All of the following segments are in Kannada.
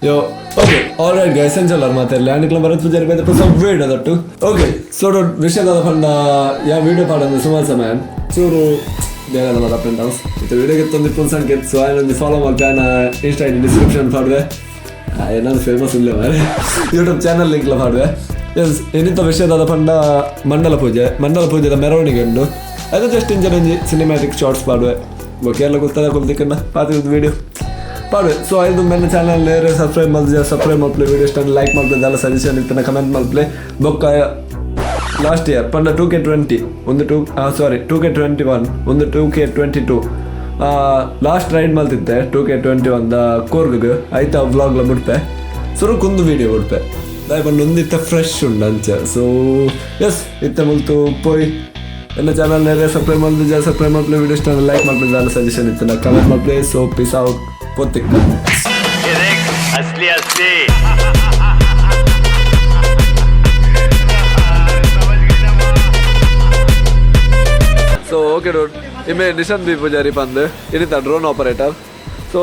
Jo, okej. Alright guys, sen चला मात्र लैंड क्लब बरत पुजारी पे तो सब वीडियो दट्टू. Okay, so विषय दादा फंडा या वीडियो पाडंದು ಸುಮಾರು ಸಮಯ. ಚೂರು ಬೇಗ ನಮ್ಮ ಅಪ್ ಅಂಡ್ ಡೌನ್ಸ್. ಇದು ವಿಡಿಯೋಗೆ ತಂದು ಪುನ್ಸನ್ ಗೆಟ್ ಸೊ ಐನೊಂದು ಫಾಲೋ ಮಾಡ್ತಾನ ಇನ್ಸ್ಟಾ ಐಡಿ ಡಿಸ್ಕ್ರಿಪ್ಷನ್ ಪಾಡ್ವೆ. ಏನಾದ್ರು ಫೇಮಸ್ ಇಲ್ಲ ಮಾರೆ. ಯೂಟ್ಯೂಬ್ ಚಾನಲ್ ಲಿಂಕ್ ಲ ಪಾಡ್ವೆ. ಎಸ್ ಇನ್ನಿಂತ ವಿಷಯ ದಾದ ಫಂಡ ಮಂಡಲ ಪೂಜೆದ ಮೆರವಣಿಗೆ ಉಂಟು. ಅದು ಜಸ್ಟ್ ಇಂಜಿ ಸಿನಿಮ್ಯಾಟಿಕ್ ಶಾರ್ಟ್ಸ್ ಪಾಡ್ವೆ. ಕೇರಳ ಗೊತ್ತಾದ ಕೊಲ್ತಿಕ್ಕನ್ನ ಪಾತಿದ್ದು ವಿಡಿಯೋ ಪಾಡ್ವೆ. ಸೊ ಐದು ನನ್ನ ಚಾನಲ್ ಸಬ್ಸ್ಕ್ರೈಬ್ ಮಾಡ್ಲಿ ವಿಡಿಯೋ ಇಷ್ಟ ಲೈಕ್ ಮಾಡ್ಲಿ ಎಲ್ಲ ಸಜೆಷನ್ ಇರ್ತಾನೆ ಕಮೆಂಟ್ ಮಾಡ್ಲಿ. ಬೊಕ್ಕ ಲಾಸ್ಟ್ ಇಯರ್ ಪಂಡ 2K20 ಒಂದು 2K21 ಒಂದು 2K22 ಲಾಸ್ಟ್ ರೈಡ್ ಮಲ್ತಿದ್ದೆ 2K21 ಕೋರ್ಗ್ಗೆ ಆಯ್ತಾ ವ್ಲಾಗ್ಲ ಬಿಡ್ಪೆ ಸುರುಕೊಂದು ವೀಡಿಯೋ ಬಿಡ್ಪೆ ದಾಯ್ ಬಂದು ಒಂದಿತ್ತ ಫ್ರೆಶ್ ಉಂಡು ಅಂಚ. ಸೊ ಎಸ್ ಇತ್ತ ಮುಲ್ತು ಪೋಯ್ ಎಲ್ಲ ಚಾನಲ್ ಸಬ್ಸ್ಕ್ರೈಬ್ ಮಾಡ್ಲಿ ವಿಡಿಯೋ ಇಷ್ಟ ಲೈಕ್ ಮಾಡ್ಲಿ ಎಲ್ಲ ಸಜೆಷನ್ ಇತ್ತು ಕಮೆಂಟ್ ಮಾಡ್ಲಿ. ಸೊ ಪೀಸ್ ಔಟ್ ಪೊತ್ತಿಕ್ಕ ಸೊ ಓಕೆ ಡೋಟ್ ಇಮೆ ನಿಶಾಂತ್ ಬಿ ಪೂಜಾರಿ ಬಂದು ಇನ್ನಿತ ಡ್ರೋನ್ ಆಪರೇಟರ್. ಸೊ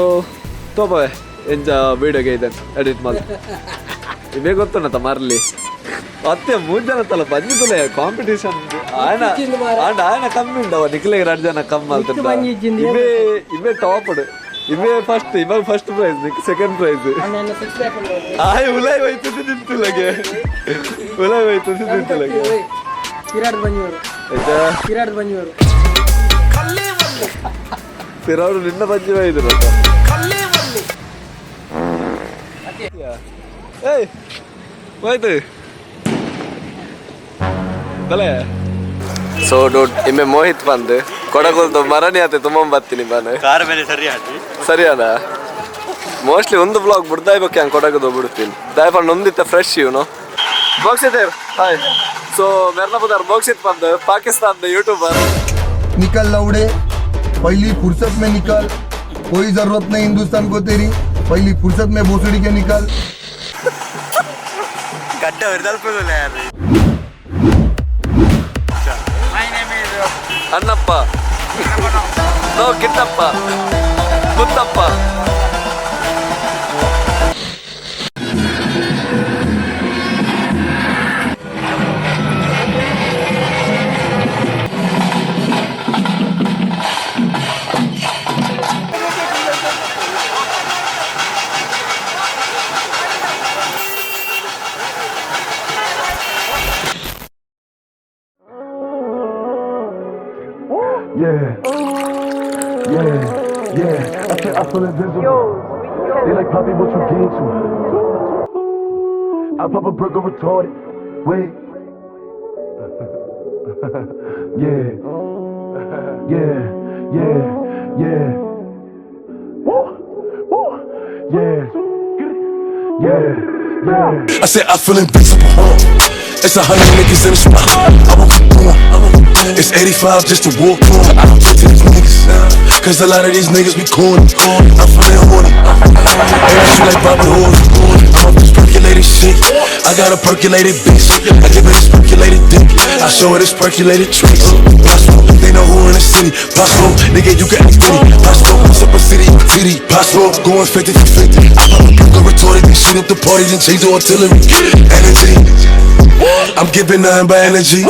ತೋಪವೆ ಎಂಜ ವೀಡಿಯೋಗೆ ಇದೆ ಎಡಿಟ್ ಮಾಡಿ ಇವೇ ಗೊತ್ತುಂಟ ಮರ್ಲಿ ಅತ್ತೆ 3 ಜನ ತಲ ಬಂದಿದ್ದಲೆ ಕಾಂಪಿಟೇಷನ್ ఆయన ಕಮ್ಮಿ ఉండವ ನಿಖಿಲಿಗೆ 2 ಜನ ಕಮ್ಮಿ ಆಗ್ತದೆ. ಇವೇ ಟಾಪ್ ಇವೇ ಫಸ್ಟ್ ಇವಾಗ ಫಸ್ಟ್ ಪ್ರೈಸ್ ನಿಕ್ ಸೆಕೆಂಡ್ ಪ್ರೈಸ್ ಆಯ್ ಉಲೈ ಹೋಯ್ತದೆ ನಿಂತುಲಗೆ ಫಿರಾಡು ನಿನ್ನ ಬಂಜಿ ಹೋಯ್ತು ಏಯ್ ಹೋಯ್ತು ಬಲೆ. ಸೊ ಡೋಟ್ ಇಮ್ಮೆ ಮೋಹಿತ್ ಬಂದು ಕೊಡಗಲ್ದು ಮರನಿ ಆತೆ ತುಂಬ ಬರ್ತೀನಿ ಬಾನೆ ಕಾರ್ ಮೇಲೆ ಸರಿಯಾದ ಮೋಸ್ಟ್ಲಿ ಒಂದು ಬ್ಲಾಗ್ ಬಿಡ್ದಾಯ್ಬೇಕು ಹಂಗೆ ಕೊಡಗದು ಬಿಡ್ತೀನಿ ದಯಪಂಡು ಒಂದಿತ್ತ ಫ್ರೆಶ್ ಇವನು ಬಾಕ್ಸಿತ್ ಹಾಯ್. ಸೊ मेरा बुधार बॉक्सित बंद पाकिस्तान में यूट्यूबर निकल लौड़े पहली फुर्सत में निकल कोई जरूरत नहीं हिंदुस्तान को तेरी पहली फुर्सत में भोसड़ी के निकल गड्ढा विरदल पे बोले यार. My name is Annappa no Kittappa Muttappa. Yeah. I feel invisible. They like Poppy, what you get to? I pop a burger retarded. Wait. Yeah. I said I feel invincible. It's 100 niggas in the spot. I won't keep going. It's 85 just to walk on. I don't talk to these niggas, cause a lot of these niggas be corny. I'm feeling horny. And I shoot like Bobby Horn. I'm off this percolated shit. I got a percolated bitch. I give her this percolated dick. I show her this percolated tricks. Possible, they know who in the city. Possible, nigga, you can act pretty. Possible, what's up a city? City. Possible, going 50 for 50. I pop a burger retorted and shoot up the party and change the artillery. Energy. I'm giving nothing but energy.